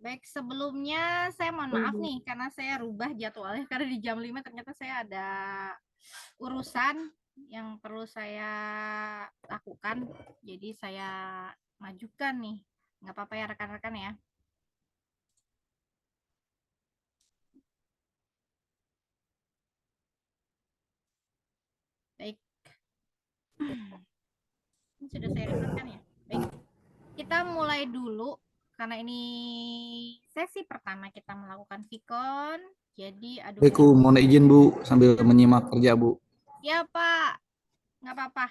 Baik, sebelumnya saya mohon maaf nih karena saya rubah jadwalnya karena di jam 5 ternyata saya ada urusan yang perlu saya lakukan. Jadi saya majukan nih. Nggak apa-apa ya rekan-rekan ya. Baik. Ini sudah saya rekan ya. Baik. Kita mulai dulu karena ini sesi pertama kita melakukan Vicon. Jadi aduh Baikku, mohon izin Bu sambil menyimak kerja Bu. ya Pak, nggak apa-apa.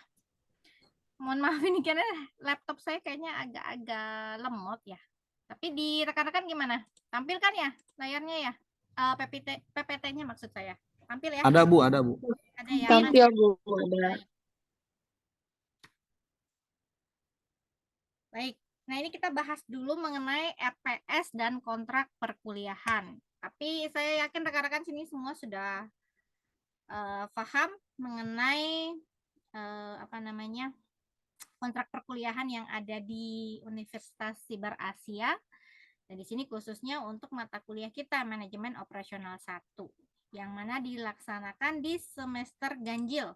Mohon maaf ini karena laptop saya kayaknya agak-agak lemot ya. Tapi di rekan-rekan gimana? Tampilkan ya layarnya ya. PPT-nya maksud saya. Tampil ya. Ada Bu, ada Bu. Ada ya. Tampil Bu, ada. Baik. Nah, ini kita bahas dulu mengenai RPS dan kontrak perkuliahan. Tapi saya yakin rekan-rekan sini semua sudah paham mengenai apa namanya kontrak perkuliahan yang ada di Universitas Sibar Asia. Dan di sini khususnya untuk mata kuliah kita Manajemen Operasional 1 yang mana dilaksanakan di semester ganjil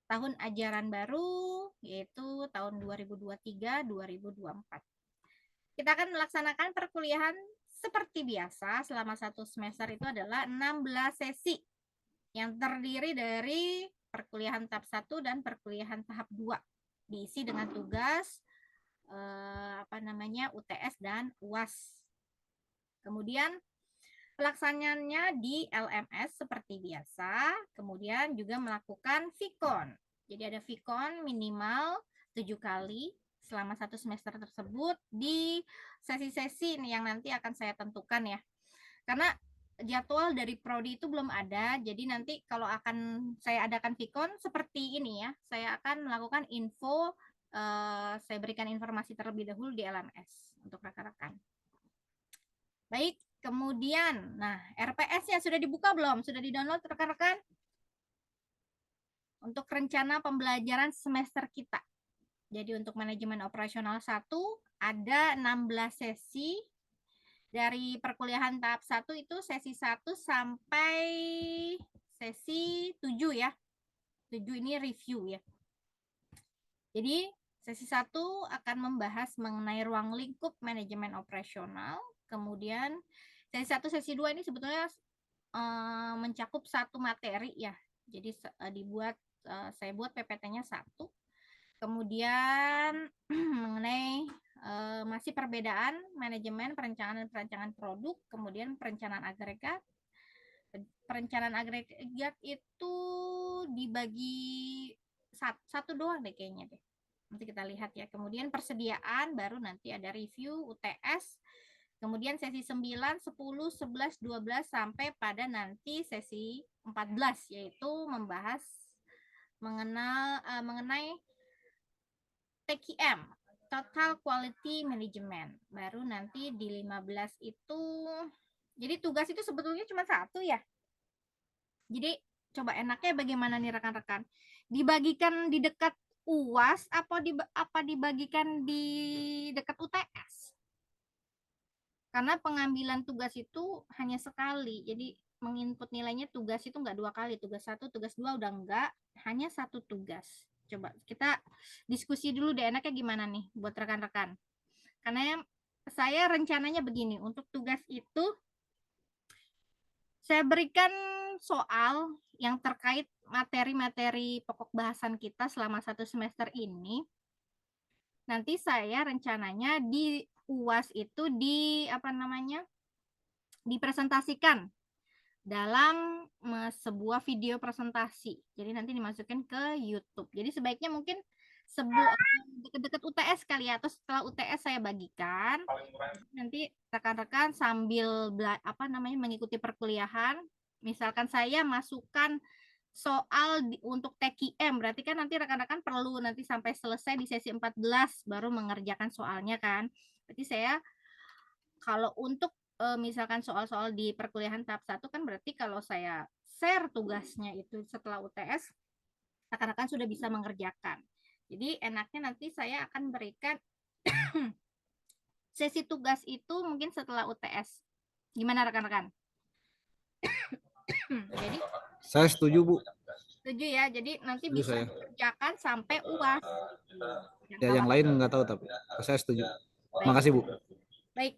tahun ajaran baru yaitu tahun 2023-2024. Kita akan melaksanakan perkuliahan seperti biasa selama satu semester itu adalah 16 sesi yang terdiri dari perkuliahan tahap 1 dan perkuliahan tahap 2 diisi dengan tugas UTS dan UAS. Kemudian pelaksanaannya di LMS seperti biasa, kemudian juga melakukan Vicon. Jadi ada Vicon minimal 7 kali selama satu semester tersebut di sesi-sesi yang nanti akan saya tentukan ya. Karena jadwal dari prodi itu belum ada, jadi nanti kalau akan saya adakan Vicon seperti ini ya, saya akan melakukan info, saya berikan informasi terlebih dahulu di LMS untuk rekan-rekan. Baik, kemudian, nah RPS-nya sudah dibuka belum? Sudah di-download rekan-rekan? Untuk rencana pembelajaran semester kita. Jadi untuk manajemen operasional 1 ada 16 sesi. Dari perkuliahan tahap 1 itu sesi 1 sampai sesi 7 ya. 7 ini review ya. Jadi sesi 1 akan membahas mengenai ruang lingkup manajemen operasional. Kemudian sesi 1, sesi 2 ini sebetulnya mencakup satu materi ya. Jadi saya buat PPT-nya 1. Kemudian mengenai masih perbedaan manajemen perencanaan produk, kemudian perencanaan agregat. Perencanaan agregat itu dibagi satu doang deh kayaknya deh. Nanti kita lihat ya. Kemudian persediaan, baru nanti ada review, UTS, kemudian sesi 9, 10, 11, 12 sampai pada nanti sesi 14 yaitu membahas mengenai TQM, Total Quality Management. Baru nanti di 15 itu, jadi tugas itu sebetulnya cuma satu ya. Jadi coba enaknya bagaimana nih rekan-rekan? Dibagikan di dekat UAS apa dibagikan di dekat UTS? Karena pengambilan tugas itu hanya sekali. Jadi menginput nilainya tugas itu enggak 2 kali. Tugas 1, tugas 2 udah enggak. Hanya 1 tugas. Coba kita diskusi dulu deh enaknya gimana nih buat rekan-rekan. Karena saya rencananya begini. Untuk tugas itu saya berikan soal yang terkait materi-materi pokok bahasan kita selama satu semester ini. Nanti saya rencananya di UAS itu dipresentasikan dalam sebuah video presentasi. Jadi nanti dimasukin ke YouTube. Jadi sebaiknya mungkin dekat-dekat UTS kali ya, atau setelah UTS saya bagikan. Nanti rekan-rekan sambil mengikuti perkuliahan. Misalkan saya masukkan soal untuk TQM, berarti kan nanti rekan-rekan perlu nanti sampai selesai di sesi 14 baru mengerjakan soalnya kan. Berarti saya kalau untuk misalkan soal-soal di perkuliahan tahap 1 kan berarti kalau saya share tugasnya itu setelah UTS, rekan-rekan sudah bisa mengerjakan. Jadi enaknya nanti saya akan berikan Sesi tugas itu mungkin setelah UTS. Gimana rekan-rekan? Jadi Saya setuju, Bu. setuju ya. Jadi nanti Setuju bisa saya. dikerjakan sampai UAS. Ya, Jangka yang waktu. lain nggak tahu tapi saya setuju. Baik, Makasih, Bu. baik.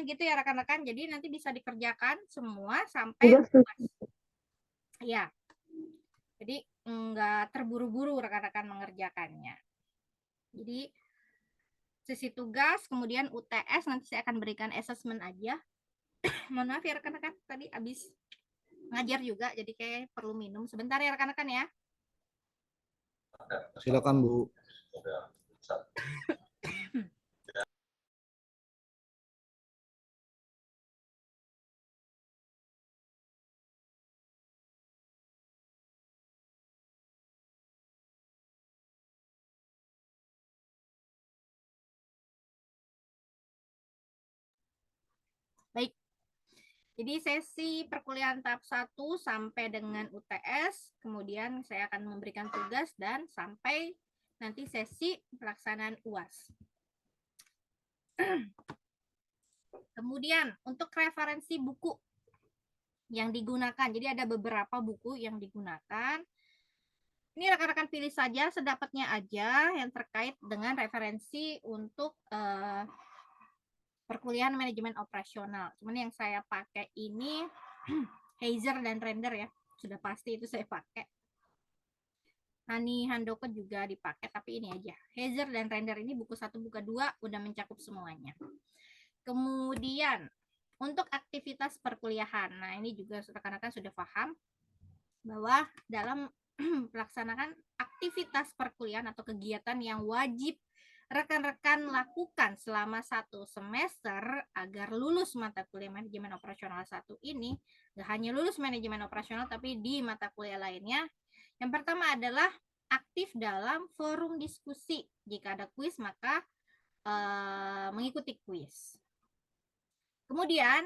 Gitu ya rekan-rekan. Jadi nanti bisa dikerjakan semua sampai UAS. Ya. Jadi nggak terburu-buru rekan-rekan mengerjakannya. Jadi sesi tugas, kemudian UTS, nanti saya akan berikan assessment aja. Mohon maaf ya rekan-rekan, tadi habis ngajar juga, jadi kayak perlu minum. Sebentar ya rekan-rekan ya. Silakan, Bu. Baik. Jadi sesi perkuliahan tahap 1 sampai dengan UTS, kemudian saya akan memberikan tugas dan sampai nanti sesi pelaksanaan UAS. Kemudian untuk referensi buku yang digunakan, jadi ada beberapa buku yang digunakan. Ini rekan-rekan pilih saja sedapatnya aja yang terkait dengan referensi untuk perkuliahan manajemen operasional. Cuman yang saya pakai ini Heiser dan Render ya. Sudah pasti itu saya pakai. Hani Handoko juga dipakai, tapi ini aja. Heiser dan Render ini buku 1, buku 2 udah mencakup semuanya. Kemudian untuk aktivitas perkuliahan. Nah, ini juga rekan-rekan sudah paham bahwa dalam pelaksanaan aktivitas perkuliahan atau kegiatan yang wajib rekan-rekan lakukan selama 1 semester agar lulus mata kuliah manajemen operasional 1 ini, gak hanya lulus manajemen operasional tapi di mata kuliah lainnya. Yang pertama adalah aktif dalam forum diskusi. Jika ada kuis maka mengikuti kuis. Kemudian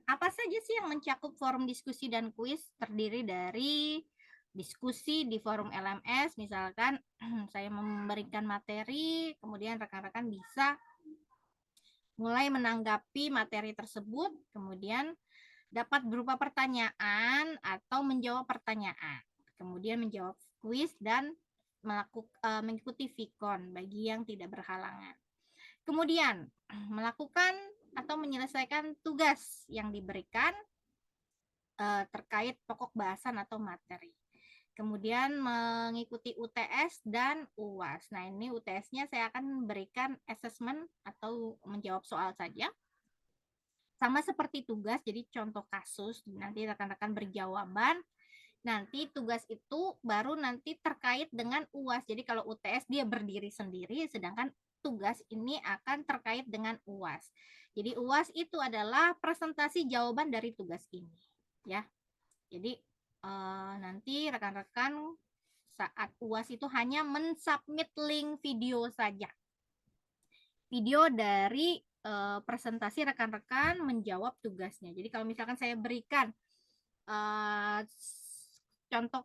apa saja sih yang mencakup forum diskusi dan kuis? Terdiri dari diskusi di forum LMS, misalkan saya memberikan materi, kemudian rekan-rekan bisa mulai menanggapi materi tersebut, kemudian dapat berupa pertanyaan atau menjawab pertanyaan, kemudian menjawab kuis dan mengikuti Vicon bagi yang tidak berhalangan. Kemudian melakukan atau menyelesaikan tugas yang diberikan terkait pokok bahasan atau materi. Kemudian mengikuti UTS dan UAS. Nah, ini UTS-nya saya akan berikan assessment atau menjawab soal saja. Sama seperti tugas, jadi contoh kasus, nanti rekan-rekan berjawaban. Nanti tugas itu baru nanti terkait dengan UAS. Jadi kalau UTS dia berdiri sendiri, sedangkan tugas ini akan terkait dengan UAS. Jadi UAS itu adalah presentasi jawaban dari tugas ini, ya. Jadi nanti rekan-rekan saat UAS itu hanya mensubmit link video saja. Video dari presentasi rekan-rekan menjawab tugasnya. Jadi kalau misalkan saya berikan contoh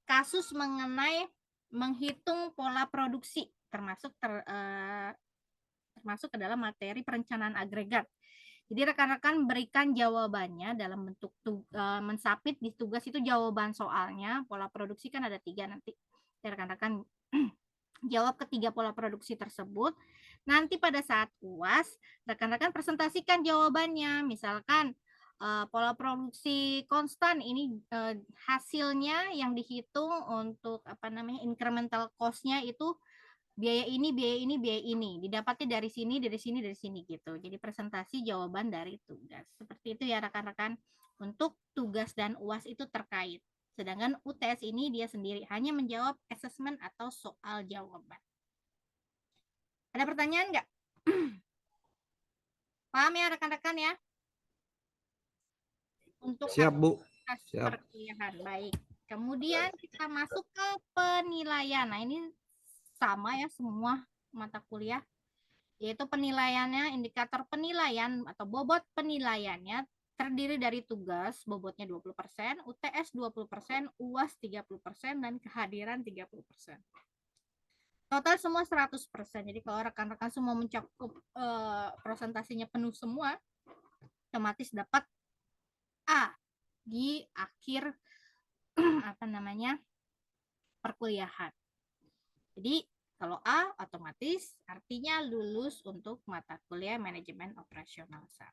kasus mengenai menghitung pola produksi, termasuk termasuk ke dalam materi perencanaan agregat. Jadi rekan-rekan berikan jawabannya dalam bentuk mensubmit di tugas itu jawaban soalnya. Pola produksi kan ada 3 nanti. Rekan-rekan jawab ketiga pola produksi tersebut. Nanti pada saat UAS, rekan-rekan presentasikan jawabannya. Misalkan pola produksi konstan ini hasilnya yang dihitung untuk incremental cost-nya itu biaya ini, biaya ini, biaya ini. Didapatnya dari sini, dari sini, dari sini gitu. Jadi presentasi jawaban dari tugas. Seperti itu ya rekan-rekan. Untuk tugas dan UAS itu terkait. Sedangkan UTS ini dia sendiri hanya menjawab assessment atau soal jawaban. Ada pertanyaan nggak? Paham ya rekan-rekan ya? Untuk Siap, Bu. Siap. perkuliahan. Baik. Kemudian kita masuk ke penilaian. Nah, ini sama ya semua mata kuliah, yaitu penilaiannya, indikator penilaian atau bobot penilaiannya terdiri dari tugas, bobotnya 20%, UTS 20%, UAS 30%, dan kehadiran 30%. Total semua 100%. Jadi kalau rekan-rekan semua mencakup presentasinya penuh semua, otomatis dapat A di akhir apa namanya perkuliahan. Jadi kalau A otomatis artinya lulus untuk mata kuliah manajemen operasional 1.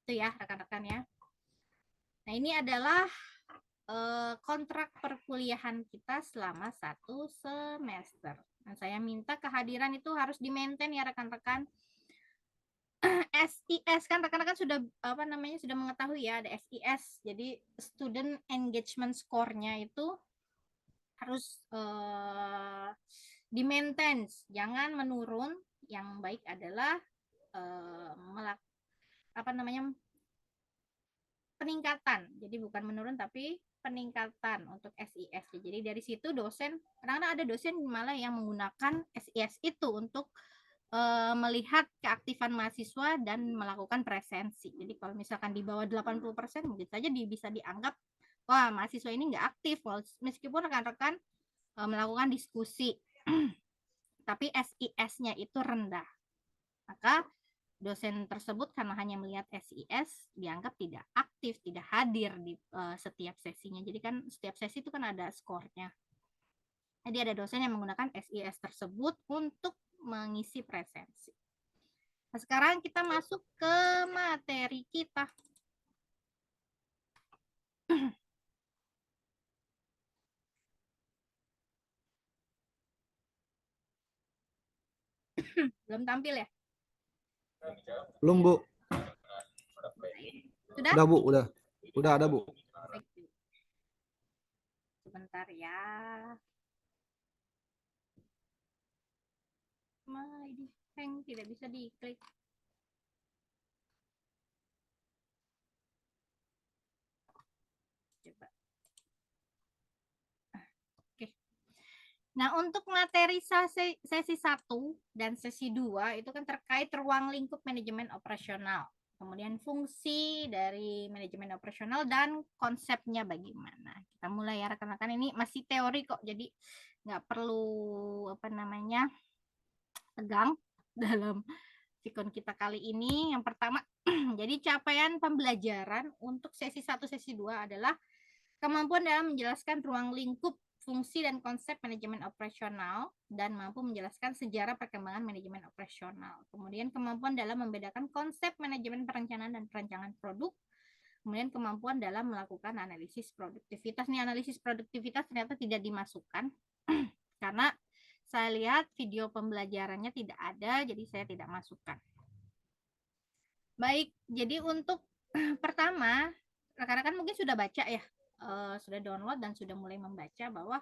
Itu ya rekan-rekan ya. Nah ini adalah kontrak perkuliahan kita selama 1 semester. Nah, saya minta kehadiran itu harus di-maintain ya rekan-rekan. SIS kan rekan-rekan sudah apa namanya sudah mengetahui ya ada SIS. Jadi student engagement score-nya itu harus di-maintain, jangan menurun. Yang baik adalah apa namanya peningkatan. Jadi bukan menurun tapi peningkatan untuk SIS. Jadi dari situ dosen, kadang-kadang ada dosen malah yang menggunakan SIS itu untuk melihat keaktifan mahasiswa dan melakukan presensi. Jadi kalau misalkan di bawah 80% mungkin saja bisa dianggap wah mahasiswa ini nggak aktif meskipun rekan-rekan melakukan diskusi. Tapi SIS-nya itu rendah. Maka dosen tersebut karena hanya melihat SIS dianggap tidak aktif, tidak hadir di setiap sesinya. Jadi kan setiap sesi itu kan ada skornya. Jadi ada dosen yang menggunakan SIS tersebut untuk mengisi presensi. Nah, sekarang kita masuk ke materi kita. Belum tampil ya? Belum, Bu. Sudah? Udah, Bu, udah. Udah ada, Bu. Sebentar ya. Ini hang, tidak bisa diklik. Coba. Oke. Nah, untuk materi sesi 1 dan sesi 2 itu kan terkait ruang lingkup manajemen operasional. Kemudian fungsi dari manajemen operasional dan konsepnya bagaimana. Kita mulai ya rekan-rekan, ini masih teori kok, jadi nggak perlu apa namanya tegang dalam sikon kita kali ini. Yang pertama, jadi capaian pembelajaran untuk sesi 1, sesi 2 adalah kemampuan dalam menjelaskan ruang lingkup fungsi dan konsep manajemen operasional dan mampu menjelaskan sejarah perkembangan manajemen operasional. Kemudian kemampuan dalam membedakan konsep manajemen perencanaan dan perancangan produk. Kemudian kemampuan dalam melakukan analisis produktivitas. Nih analisis produktivitas ternyata tidak dimasukkan karena saya lihat video pembelajarannya tidak ada, jadi saya tidak masukkan. Baik, jadi untuk pertama, rekan-rekan mungkin sudah baca ya, sudah download dan sudah mulai membaca bahwa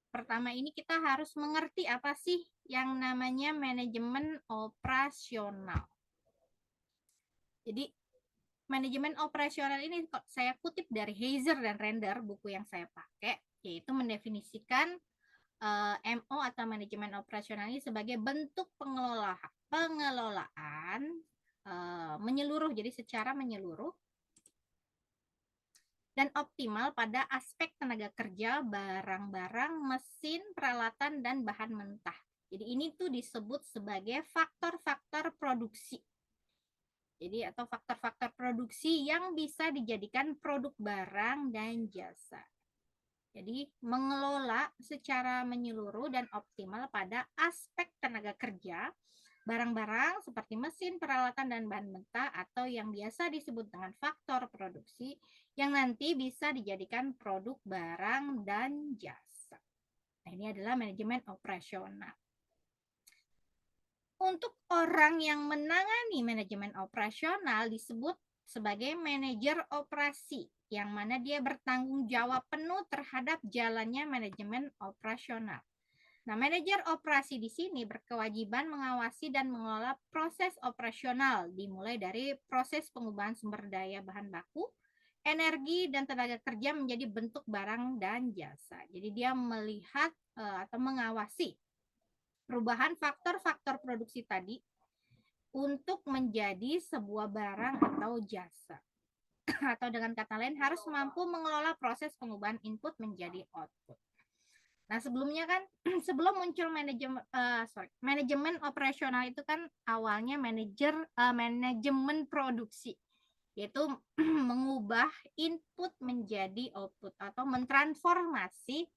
pertama ini kita harus mengerti apa sih yang namanya manajemen operasional. Jadi manajemen operasional ini saya kutip dari Heiser dan Render, buku yang saya pakai, yaitu mendefinisikan MO atau manajemen operasional ini sebagai bentuk pengelolaan menyeluruh, jadi secara menyeluruh dan optimal pada aspek tenaga kerja, barang-barang, mesin, peralatan, dan bahan mentah. Jadi ini tuh disebut sebagai faktor-faktor produksi. Jadi atau faktor-faktor produksi yang bisa dijadikan produk barang dan jasa. Jadi mengelola secara menyeluruh dan optimal pada aspek tenaga kerja, barang-barang seperti mesin, peralatan, dan bahan mentah atau yang biasa disebut dengan faktor produksi yang nanti bisa dijadikan produk barang dan jasa. Nah, ini adalah manajemen operasional. Untuk orang yang menangani manajemen operasional disebut sebagai manajer operasi, yang mana dia bertanggung jawab penuh terhadap jalannya manajemen operasional. Nah, manajer operasi di sini berkewajiban mengawasi dan mengelola proses operasional, dimulai dari proses pengubahan sumber daya bahan baku, energi, dan tenaga kerja menjadi bentuk barang dan jasa. Jadi dia melihat atau mengawasi perubahan faktor-faktor produksi tadi untuk menjadi sebuah barang atau jasa. Atau dengan kata lain harus mampu mengelola proses pengubahan input menjadi output. Nah, sebelumnya kan sebelum muncul manajemen operasional itu kan awalnya manajemen produksi, yaitu mengubah input menjadi output atau mentransformasi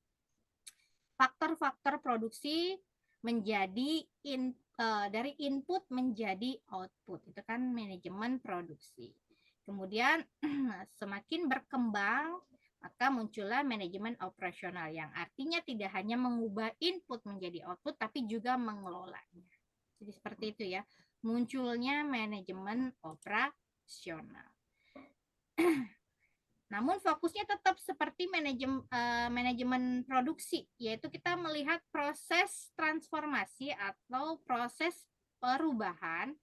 faktor-faktor produksi menjadi dari input menjadi output. Itu kan manajemen produksi. Kemudian semakin berkembang maka muncullah manajemen operasional yang artinya tidak hanya mengubah input menjadi output tapi juga mengelolanya. Jadi seperti itu ya, munculnya manajemen operasional. Namun fokusnya tetap seperti manajemen produksi, yaitu kita melihat proses transformasi atau proses perubahan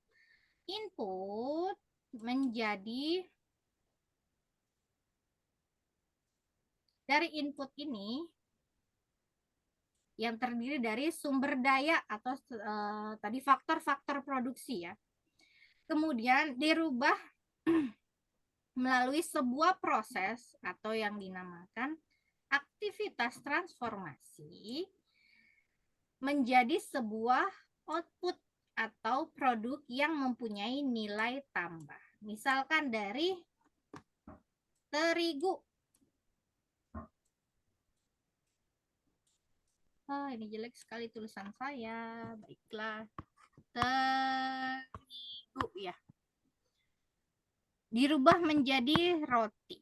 input menjadi dari input ini yang terdiri dari sumber daya atau tadi faktor-faktor produksi ya. Kemudian dirubah melalui sebuah proses atau yang dinamakan aktivitas transformasi menjadi sebuah output atau produk yang mempunyai nilai tambah. Misalkan dari terigu. Oh, ini jelek sekali tulisan saya. Baiklah. Terigu ya. Dirubah menjadi roti.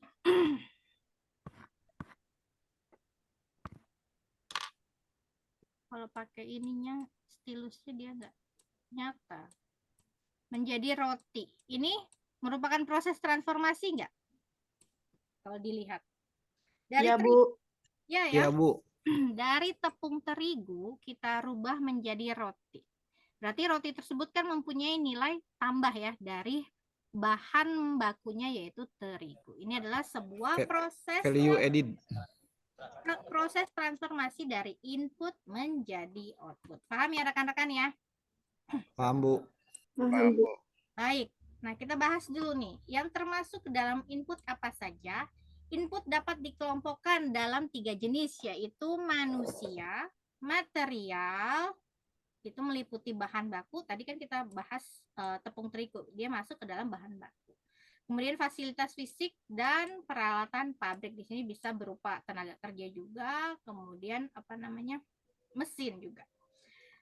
Kalau pakai ininya, stilusnya dia nggak nyata. Menjadi roti. Ini merupakan proses transformasi nggak? Kalau dilihat. Dari Ya, Bu. Ya, Iya, Bu. dari tepung terigu kita rubah menjadi roti. Berarti roti tersebut kan mempunyai nilai tambah ya dari bahan bakunya yaitu terigu. Ini adalah sebuah Value added. proses transformasi dari input menjadi output. Paham ya rekan-rekan ya? Paham, Bu. Paham, Bu. Baik. Nah, kita bahas dulu nih. Yang termasuk ke dalam input apa saja? Input dapat dikelompokkan dalam 3 jenis, yaitu manusia, material, itu meliputi bahan baku. Tadi kan kita bahas tepung terigu, dia masuk ke dalam bahan baku. Kemudian fasilitas fisik dan peralatan pabrik, di sini bisa berupa tenaga kerja juga, kemudian mesin juga.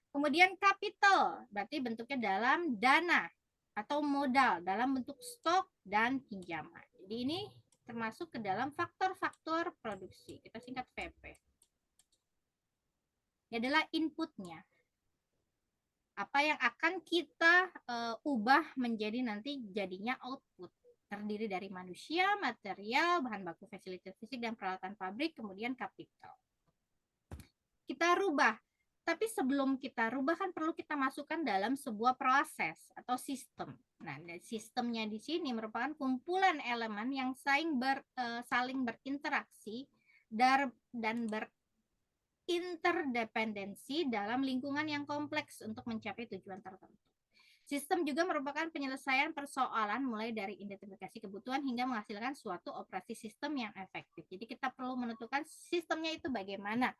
Kemudian capital, berarti bentuknya dalam dana atau modal dalam bentuk stok dan pinjaman. Jadi ini termasuk ke dalam faktor-faktor produksi. Kita singkat PP. Ini adalah inputnya. Apa yang akan kita ubah menjadi nanti jadinya output. Terdiri dari manusia, material, bahan baku, fasilitas fisik, dan peralatan pabrik, kemudian kapital. Kita rubah. Tapi sebelum kita rubah kan perlu kita masukkan dalam sebuah proses atau sistem. Nah, sistemnya di sini merupakan kumpulan elemen yang saling berinteraksi dan berinterdependensi dalam lingkungan yang kompleks untuk mencapai tujuan tertentu. Sistem juga merupakan penyelesaian persoalan mulai dari identifikasi kebutuhan hingga menghasilkan suatu operasi sistem yang efektif. Jadi kita perlu menentukan sistemnya itu bagaimana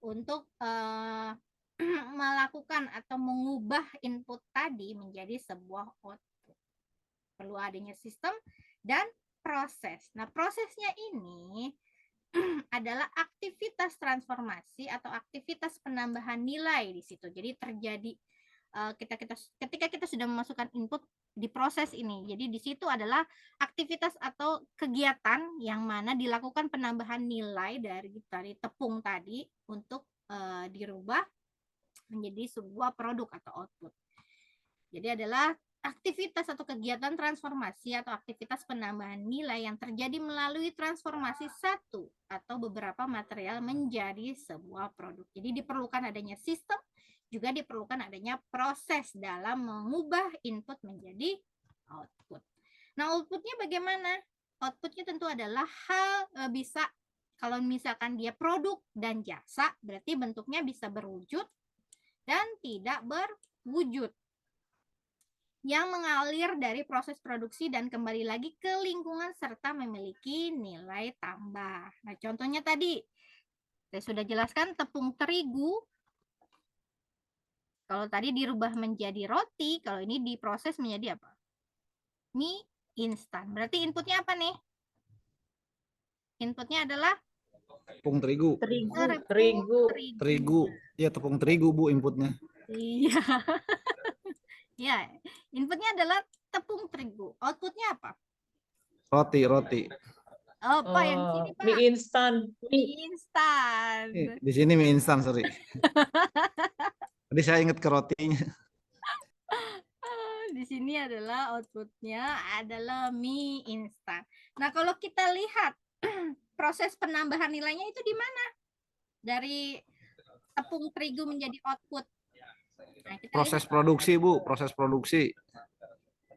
untuk melakukan atau mengubah input tadi menjadi sebuah output. Perlu adanya sistem dan proses. Nah, prosesnya ini adalah aktivitas transformasi atau aktivitas penambahan nilai di situ. Jadi terjadi ketika kita sudah memasukkan input di proses ini. Jadi di situ adalah aktivitas atau kegiatan yang mana dilakukan penambahan nilai dari tepung tadi untuk dirubah menjadi sebuah produk atau output. Jadi adalah aktivitas atau kegiatan transformasi atau aktivitas penambahan nilai yang terjadi melalui transformasi satu atau beberapa material menjadi sebuah produk. Jadi diperlukan adanya sistem, juga diperlukan adanya proses dalam mengubah input menjadi output. Nah, outputnya bagaimana? Outputnya tentu adalah bisa, kalau misalkan dia produk dan jasa, berarti bentuknya bisa berwujud dan tidak berwujud, yang mengalir dari proses produksi dan kembali lagi ke lingkungan serta memiliki nilai tambah. Nah, contohnya tadi Saya sudah jelaskan tepung terigu. Kalau tadi dirubah menjadi roti, kalau ini diproses menjadi apa? Mie instan. Berarti inputnya apa nih? Inputnya adalah Tepung terigu. Terigu. tepung Terigu. Terigu. Ya, tepung terigu, Bu, inputnya. Iya. Ya, inputnya adalah tepung terigu. Outputnya apa? Roti. Oh, Pak, yang di sini, Pak. Mie instan. Mie instan. Di sini mie instan, sorry. Tadi saya ingat ke rotinya. Di sini adalah outputnya adalah mie instan. Nah, kalau kita lihat proses penambahan nilainya itu di mana? Dari tepung terigu menjadi output. Nah, kita Proses lihat, produksi, Bu, proses produksi.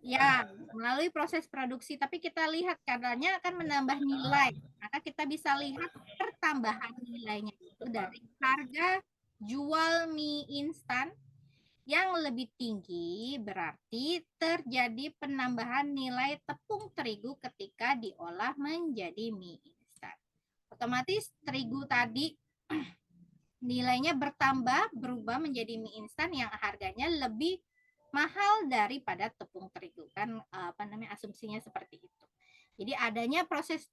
ya, melalui proses produksi. Tapi kita lihat katanya akan menambah nilai. Maka kita bisa lihat pertambahan nilainya itu dari harga jual mie instan yang lebih tinggi, berarti terjadi penambahan nilai tepung terigu ketika diolah menjadi mie instan. Otomatis terigu tadi nilainya bertambah, berubah menjadi mie instan yang harganya lebih mahal daripada tepung terigu. Kan asumsinya seperti itu. Jadi adanya proses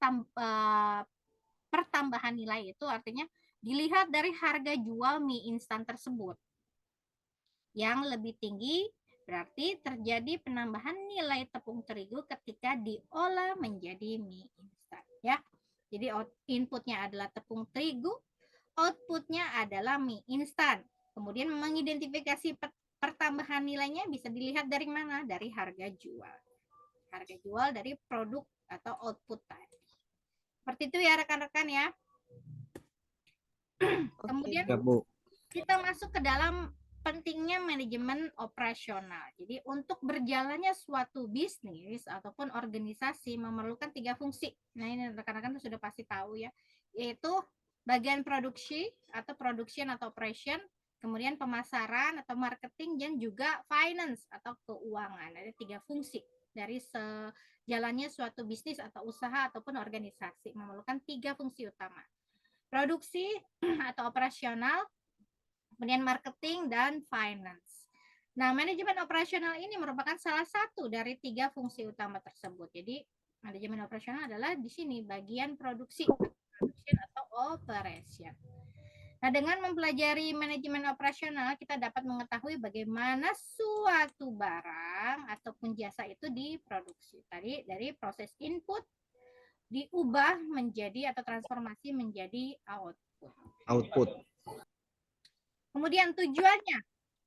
pertambahan nilai itu artinya dilihat dari harga jual mie instan tersebut. Yang lebih tinggi berarti terjadi penambahan nilai tepung terigu ketika diolah menjadi mie instan, ya. Jadi inputnya adalah tepung terigu, outputnya adalah mie instan. Kemudian mengidentifikasi pertambahan nilainya bisa dilihat dari mana? Dari harga jual. Harga jual dari produk atau output tadi. Seperti itu ya rekan-rekan ya. Kemudian Ya, Bu. kita masuk ke dalam pentingnya manajemen operasional. Jadi untuk berjalannya suatu bisnis ataupun organisasi memerlukan 3 fungsi. Nah, ini rekan-rekan sudah pasti tahu ya, yaitu bagian produksi atau production atau operation, kemudian pemasaran atau marketing, dan juga finance atau keuangan. Ada 3 fungsi dari sejalannya suatu bisnis atau usaha ataupun organisasi memerlukan 3 fungsi utama. Produksi atau operasional, kemudian marketing dan finance. Nah, manajemen operasional ini merupakan salah satu dari 3 fungsi utama tersebut. Jadi, manajemen operasional adalah di sini bagian produksi, production atau operation. Nah, dengan mempelajari manajemen operasional, kita dapat mengetahui bagaimana suatu barang ataupun jasa itu diproduksi. Tadi dari proses input diubah menjadi atau transformasi menjadi output. Kemudian tujuannya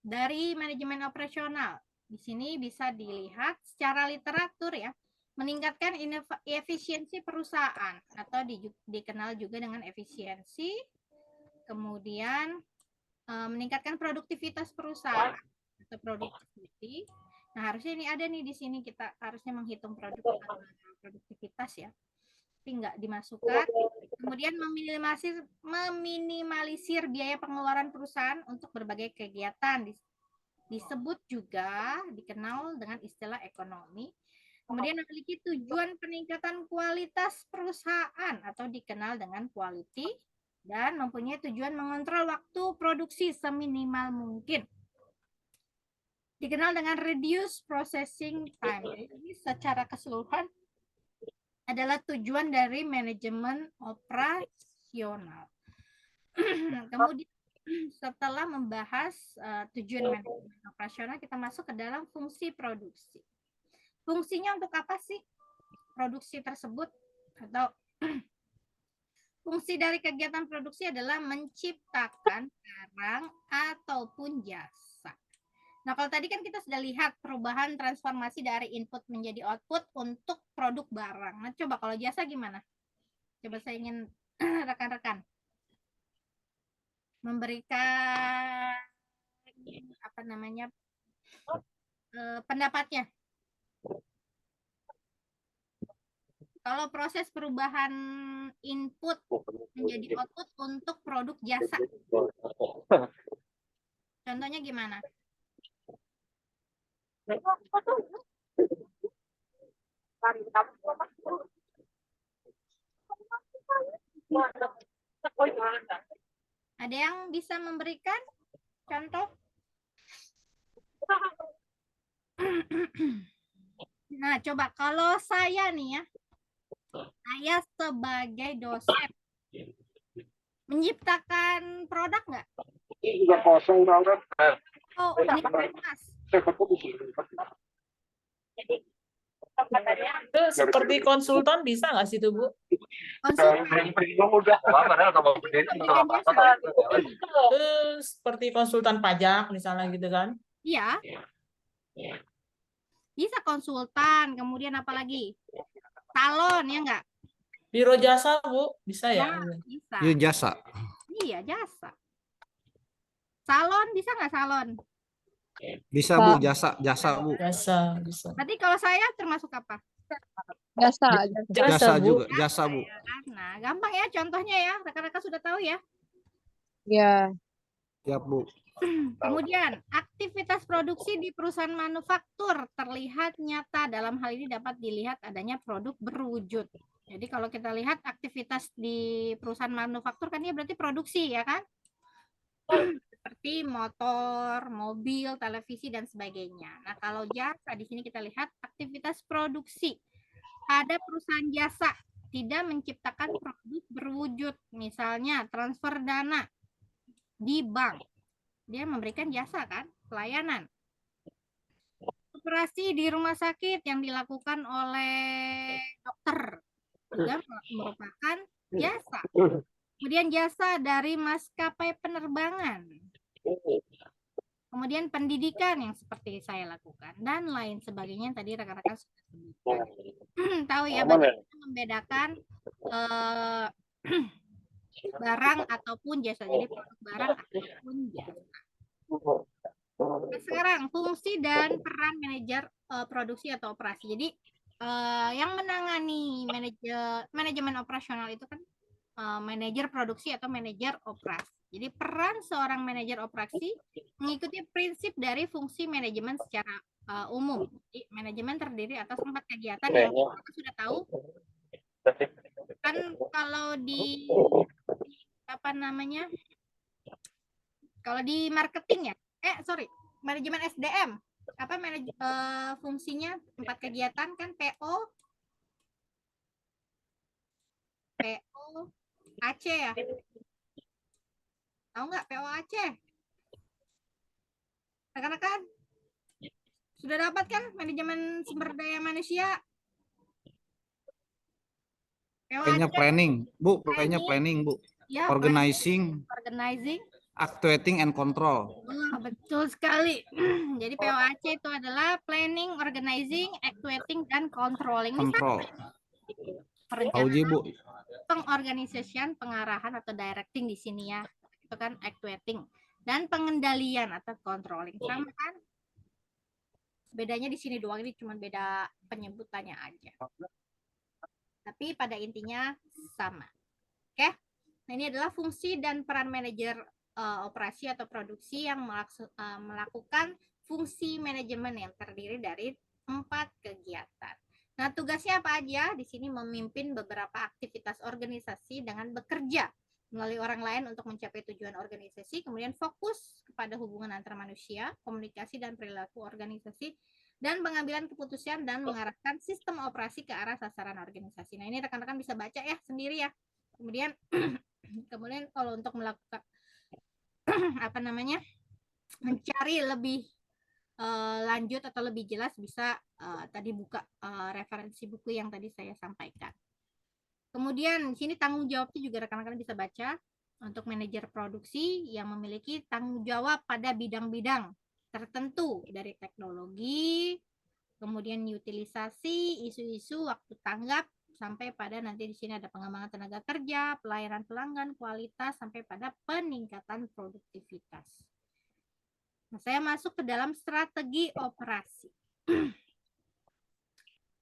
dari manajemen operasional. Di sini bisa dilihat secara literatur ya, meningkatkan efisiensi perusahaan atau dikenal juga dengan efisiensi. Kemudian meningkatkan produktivitas perusahaan atau productivity. Nah, harusnya ini ada nih di sini, kita harusnya menghitung produktivitas ya. Tapi nggak dimasukkan. Kemudian meminimalisir biaya pengeluaran perusahaan untuk berbagai kegiatan. Disebut juga dikenal dengan istilah ekonomi. Kemudian memiliki tujuan peningkatan kualitas perusahaan atau dikenal dengan quality, dan mempunyai tujuan mengontrol waktu produksi seminimal mungkin. Dikenal dengan reduce processing time. Jadi secara keseluruhan adalah tujuan dari manajemen operasional. Kemudian setelah membahas tujuan manajemen operasional, kita masuk ke dalam fungsi produksi. Fungsinya untuk apa sih produksi tersebut? Atau fungsi dari kegiatan produksi adalah menciptakan barang ataupun jasa. Nah, kalau tadi kan kita sudah lihat perubahan transformasi dari input menjadi output untuk produk barang. Nah, coba kalau jasa gimana? Coba saya ingin rekan-rekan memberikan pendapatnya. Kalau proses perubahan input menjadi output untuk produk jasa, contohnya gimana? Ada yang bisa memberikan contoh? Nah, coba kalau saya nih ya, saya sebagai dosen menciptakan produk nggak? Juga kosong banget. Oh, universitas. Itu seperti konsultan bisa nggak sih itu, Bu? Konsultan. Udah. Memberikan jasa. Itu seperti konsultan pajak misalnya gitu kan? Iya, bisa konsultan. Kemudian apa lagi? Salon, ya nggak? Biro jasa, Bu, bisa ya? Ya, bisa. Yuk jasa. Iya, jasa. Salon, bisa nggak salon? Bisa Bu, jasa Bu. Jasa, bisa. Berarti kalau saya termasuk apa? Jasa, Jasa Bu. juga, jasa Bu. Ya kan? Nah, gampang ya contohnya ya. Rekan-rekan sudah tahu ya. Ya, Siap Bu. Kemudian, aktivitas produksi di perusahaan manufaktur terlihat nyata. Dalam hal ini dapat dilihat adanya produk berwujud. Jadi kalau kita lihat aktivitas di perusahaan manufaktur kan dia berarti produksi ya kan? Seperti motor, mobil, televisi dan sebagainya. Nah, kalau jasa di sini kita lihat aktivitas produksi. Ada perusahaan jasa tidak menciptakan produk berwujud, misalnya transfer dana di bank. Dia memberikan jasa kan, pelayanan. Operasi di rumah sakit yang dilakukan oleh dokter juga merupakan jasa. Kemudian jasa dari maskapai penerbangan. Kemudian pendidikan yang seperti saya lakukan dan lain sebagainya yang tadi rekan-rekan sudah sebutkan. Tahu ya bagaimana membedakan barang ataupun jasa. Jadi produk barang ataupun jasa. Nah, sekarang fungsi dan peran manajer produksi atau operasi. Jadi yang menangani manajemen operasional itu kan manajer produksi atau manajer operasi. Jadi peran seorang manajer operasi mengikuti prinsip dari fungsi manajemen secara umum. Jadi manajemen terdiri atas 4 kegiatan yang kita sudah tahu. Kan kalau di apa namanya? Kalau di marketing ya, manajemen SDM, apa fungsinya 4 kegiatan kan PO, AC ya. Tahu nggak PO Aceh? Rekan-rekan sudah dapat kan manajemen sumber daya manusia? Kayaknya planning, Bu. Kayaknya planning, Bu. Ya, Organizing, actuating and control. Betul sekali. Jadi POAC itu adalah planning, organizing, actuating, dan controlling. Control. Perencanaan, Bu. pengorganisasian, pengarahan atau directing di sini ya. Itu kan actuating. Dan pengendalian atau controlling. Sama kan? Bedanya di sini doang, ini cuma beda penyebutannya aja. Tapi pada intinya sama. Oke? Nah, ini adalah fungsi dan peran manajer operasi atau produksi yang melakukan fungsi manajemen yang terdiri dari 4 kegiatan. Nah, tugasnya apa aja? Di sini memimpin beberapa aktivitas organisasi dengan bekerja melalui orang lain untuk mencapai tujuan organisasi, kemudian fokus kepada hubungan antar manusia, komunikasi dan perilaku organisasi, dan pengambilan keputusan dan mengarahkan sistem operasi ke arah sasaran organisasi. Nah, ini rekan-rekan bisa baca ya sendiri ya. Kemudian kalau untuk melakukan apa namanya mencari lebih lanjut atau lebih jelas bisa tadi buka referensi buku yang tadi saya sampaikan. Kemudian di sini tanggung jawabnya juga rekan-rekan bisa baca untuk manajer produksi yang memiliki tanggung jawab pada bidang-bidang tertentu dari teknologi, kemudian utilisasi, isu-isu, waktu tanggap, sampai pada nanti di sini ada pengembangan tenaga kerja, pelayanan pelanggan, kualitas, sampai pada peningkatan produktivitas. Nah, saya masuk ke dalam strategi operasi.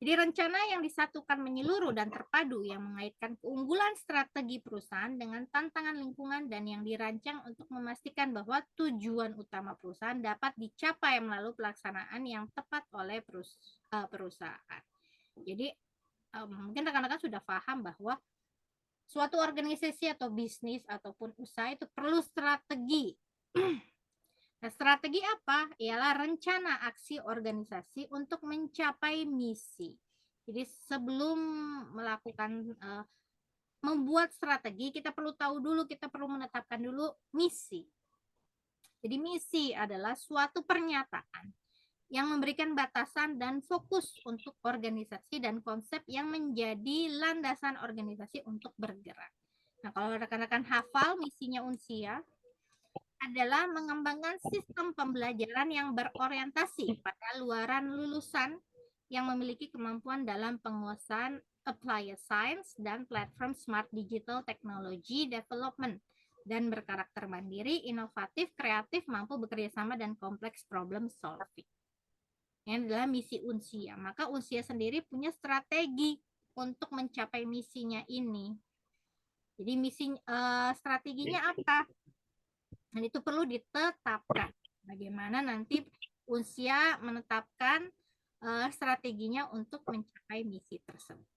Jadi rencana yang disatukan menyeluruh dan terpadu yang mengaitkan keunggulan strategi perusahaan dengan tantangan lingkungan dan yang dirancang untuk memastikan bahwa tujuan utama perusahaan dapat dicapai melalui pelaksanaan yang tepat oleh perusahaan. Jadi mungkin rekan-rekan sudah paham bahwa Suatu organisasi atau bisnis ataupun usaha itu perlu strategi. Nah, strategi apa? Ialah rencana aksi organisasi untuk mencapai misi. Jadi sebelum melakukan membuat strategi, kita perlu tahu dulu, kita perlu menetapkan dulu misi. Jadi misi adalah suatu pernyataan yang memberikan batasan dan fokus untuk organisasi dan konsep yang menjadi landasan organisasi untuk bergerak. Nah, kalau rekan-rekan hafal misinya Unsia adalah mengembangkan sistem pembelajaran yang berorientasi pada luaran lulusan yang memiliki kemampuan dalam penguasaan applied science dan platform smart digital technology development dan berkarakter mandiri, inovatif, kreatif, mampu bekerja sama dan kompleks problem solving. Ini adalah misi Unsia. Maka Unsia sendiri punya strategi untuk mencapai misinya ini. Jadi strateginya apa? Dan itu perlu ditetapkan. Bagaimana nanti Unsia menetapkan strateginya untuk mencapai misi tersebut.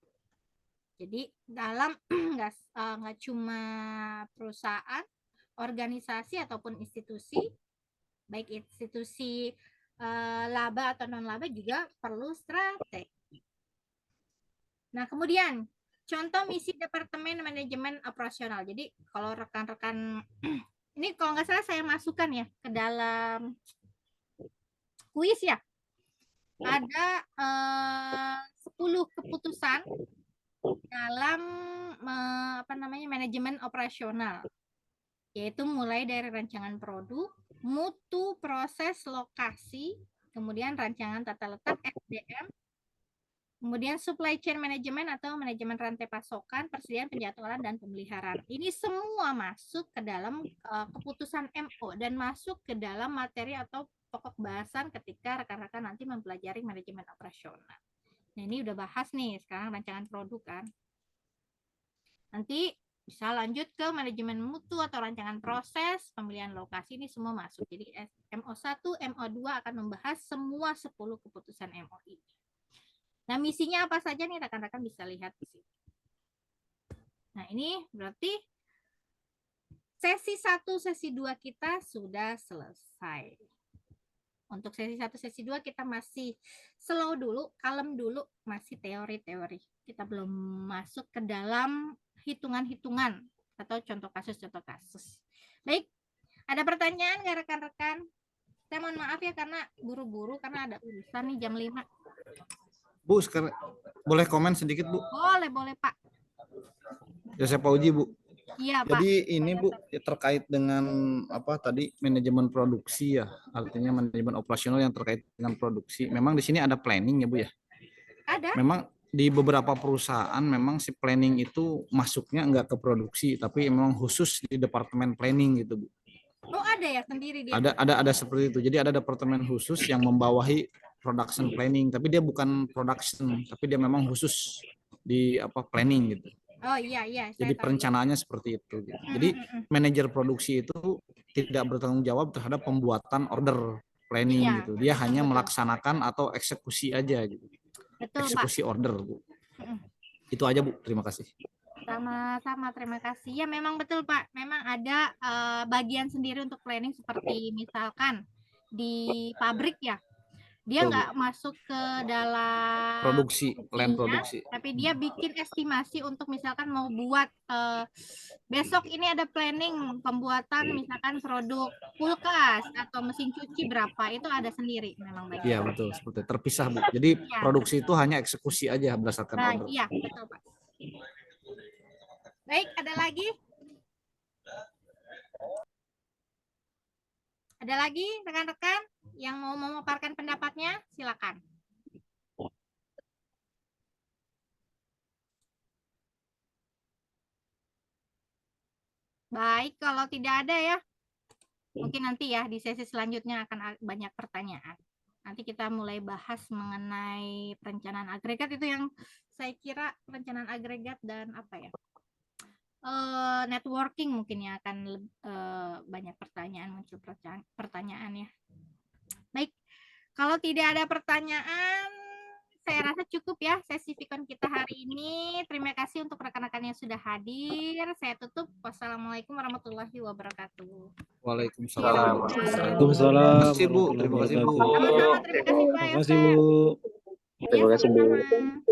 Jadi dalam nggak cuma perusahaan, organisasi ataupun institusi, baik institusi laba atau non laba juga perlu strategi. Nah, kemudian contoh misi Departemen Manajemen Operasional. Jadi kalau rekan-rekan ini kalau nggak salah saya masukkan ya ke dalam kuis ya. Ada 10 keputusan dalam manajemen operasional, yaitu mulai dari rancangan produk, mutu, proses, lokasi, kemudian rancangan tata letak SDM, kemudian supply chain management atau manajemen rantai pasokan, persediaan, penjadwalan, dan pemeliharaan. Ini semua masuk ke dalam keputusan MO dan masuk ke dalam materi atau pokok bahasan ketika rekan-rekan nanti mempelajari manajemen operasional. Nah, ini udah bahas nih sekarang rancangan produk kan. Nanti bisa lanjut ke manajemen mutu atau rancangan proses, pemilihan lokasi, ini semua masuk. Jadi MO1, MO2 akan membahas semua 10 keputusan MO ini. Nah, misinya apa saja nih rekan-rekan bisa lihat di sini. Nah, ini berarti sesi 1, sesi 2 kita sudah selesai. Untuk sesi 1, sesi 2 kita masih slow dulu, kalem dulu, masih teori-teori. Kita belum masuk ke dalam hitungan-hitungan atau contoh kasus. Baik, ada pertanyaan nggak rekan-rekan? Saya mohon maaf ya karena buru-buru karena ada urusan nih jam 5. Bu, sekarang boleh komen sedikit, Bu? Boleh Pak. Ya, saya Pak Uji, Bu. Iya Pak. Jadi ini Bu terkait dengan apa tadi manajemen produksi ya, artinya manajemen operasional yang terkait dengan produksi. Memang di sini ada planning ya Bu ya. Ada. Memang di beberapa perusahaan memang si planning itu masuknya enggak ke produksi, tapi memang khusus di departemen planning gitu Bu. Oh ada ya sendiri dia. Ada seperti itu. Jadi ada departemen khusus yang membawahi production planning, tapi dia bukan production, tapi dia memang khusus di apa planning gitu. Oh iya. Jadi perencanaannya seperti itu. Gitu. Jadi manajer produksi itu tidak bertanggung jawab terhadap pembuatan order planning gitu. Dia hanya melaksanakan atau eksekusi aja gitu. Betul, eksekusi Pak. Order Bu. Itu aja Bu. Terima kasih. Sama-sama, terima kasih. Ya memang betul Pak. Memang ada bagian sendiri untuk planning seperti misalkan di pabrik ya. Dia nggak masuk ke dalam produksi, plan produksi. Tapi dia bikin estimasi untuk misalkan mau buat besok ini ada planning pembuatan misalkan produk kulkas atau mesin cuci berapa, itu ada sendiri memang bagian. Iya betul, seperti terpisah Bu. Jadi ya, produksi itu hanya eksekusi aja berdasarkan order. Iya betul Pak. Baik, ada lagi? Ada lagi rekan-rekan yang mau memaparkan pendapatnya? Silakan. Baik, kalau tidak ada ya, mungkin nanti ya di sesi selanjutnya akan banyak pertanyaan. Nanti kita mulai bahas mengenai perencanaan agregat, itu yang saya kira perencanaan agregat dan apa ya, networking mungkin ya akan banyak pertanyaan, muncul pertanyaan ya. Baik, kalau tidak ada pertanyaan, saya rasa cukup ya sesi Vicon kita hari ini. Terima kasih untuk rekan-rekan yang sudah hadir. Saya tutup. Wassalamualaikum warahmatullahi wabarakatuh. Waalaikumsalam. Waalaikumsalam Terima kasih Bu. warahmatullahi Terima kasih Bu. wabarakatuh. Sama-sama, terima kasih Pak Terima kasih, Yosef. Bu. Iya, Terima kasih, Bu. sama-sama.